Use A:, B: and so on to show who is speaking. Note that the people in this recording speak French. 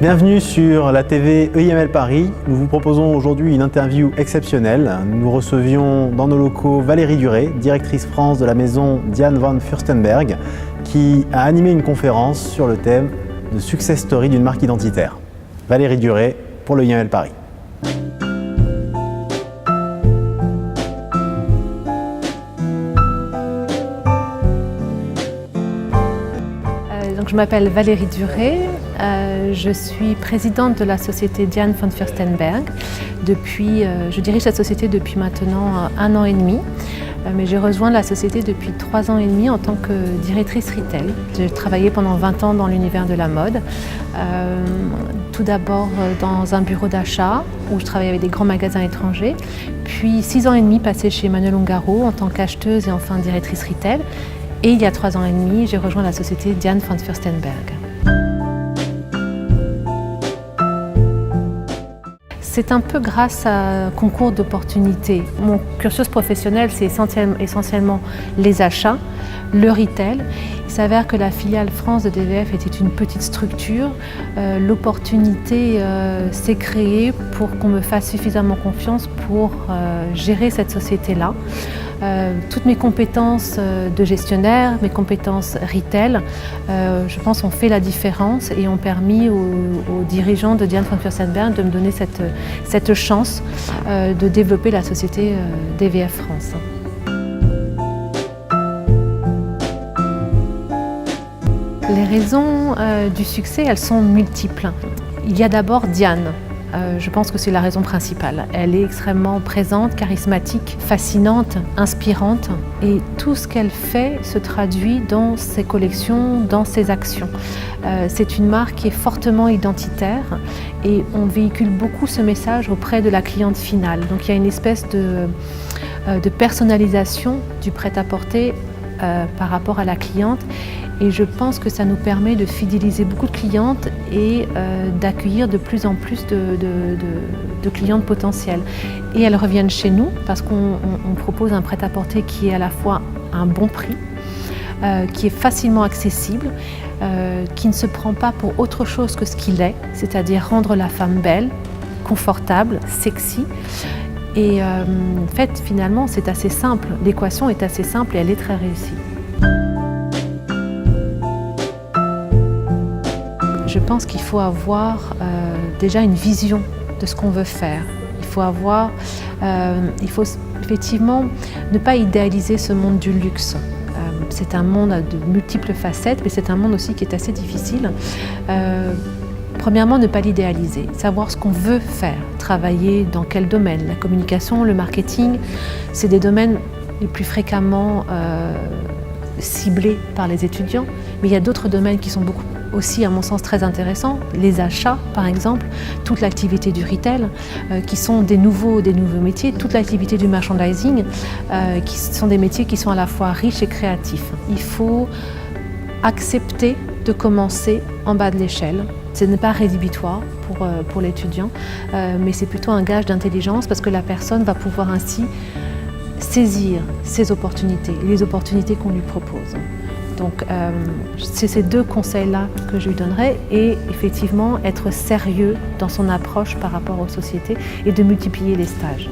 A: Bienvenue sur la TV EIML Paris. Nous vous proposons aujourd'hui une interview exceptionnelle. Nous recevions dans nos locaux Valérie Duré, directrice France de la maison Diane van Furstenberg, qui a animé une conférence sur le thème de Success Story d'une marque identitaire. Valérie Duré pour le EIML Paris.
B: Je m'appelle Valérie Duré, je suis présidente de la société Diane van Furstenberg. Je dirige la société depuis maintenant 1 an et demi, mais j'ai rejoint la société depuis 3 ans et demi en tant que directrice retail. J'ai travaillé pendant 20 ans dans l'univers de la mode, tout d'abord dans un bureau d'achat où je travaillais avec des grands magasins étrangers, puis 6 ans et demi passés chez Emmanuel Ungaro en tant qu'acheteuse et enfin directrice retail. Et il y a 3 ans et demi, j'ai rejoint la société Diane van Furstenberg. C'est un peu grâce à un concours d'opportunités. Mon cursus professionnel, c'est essentiellement les achats, le retail. Il s'avère que la filiale France de DVF était une petite structure. L'opportunité s'est créée pour qu'on me fasse suffisamment confiance pour gérer cette société-là. Toutes mes compétences de gestionnaire, mes compétences retail, je pense ont fait la différence et ont permis aux dirigeants de Diane van Furstenberg de me donner cette chance de développer la société DVF France. Les raisons du succès, elles sont multiples. Il y a d'abord Diane. Je pense que c'est la raison principale. Elle est extrêmement présente, charismatique, fascinante, inspirante et tout ce qu'elle fait se traduit dans ses collections, dans ses actions. C'est une marque qui est fortement identitaire et on véhicule beaucoup ce message auprès de la cliente finale. Donc il y a une espèce de personnalisation du prêt-à-porter par rapport à la cliente. Et je pense que ça nous permet de fidéliser beaucoup de clientes et d'accueillir de plus en plus de clientes potentielles. Et elles reviennent chez nous parce qu'on propose un prêt-à-porter qui est à la fois un bon prix, qui est facilement accessible, qui ne se prend pas pour autre chose que ce qu'il est, c'est-à-dire rendre la femme belle, confortable, sexy. Et en fait, finalement, c'est assez simple. L'équation est assez simple et elle est très réussie. Je pense qu'il faut avoir déjà une vision de ce qu'on veut faire. Il faut effectivement ne pas idéaliser ce monde du luxe. C'est un monde de multiples facettes, mais c'est un monde aussi qui est assez difficile. Premièrement, ne pas l'idéaliser, savoir ce qu'on veut faire, travailler dans quel domaine. La communication, le marketing, c'est des domaines les plus fréquemment ciblés par les étudiants, mais il y a d'autres domaines qui sont beaucoup aussi, à mon sens, très intéressants. Les achats, par exemple, toute l'activité du retail, qui sont des nouveaux métiers, toute l'activité du merchandising, qui sont des métiers qui sont à la fois riches et créatifs. Il faut accepter de commencer en bas de l'échelle. Ce n'est pas rédhibitoire pour l'étudiant, mais c'est plutôt un gage d'intelligence parce que la personne va pouvoir ainsi saisir ses opportunités, les opportunités qu'on lui propose. Donc c'est ces 2 conseils-là que je lui donnerais et effectivement être sérieux dans son approche par rapport aux sociétés et de multiplier les stages.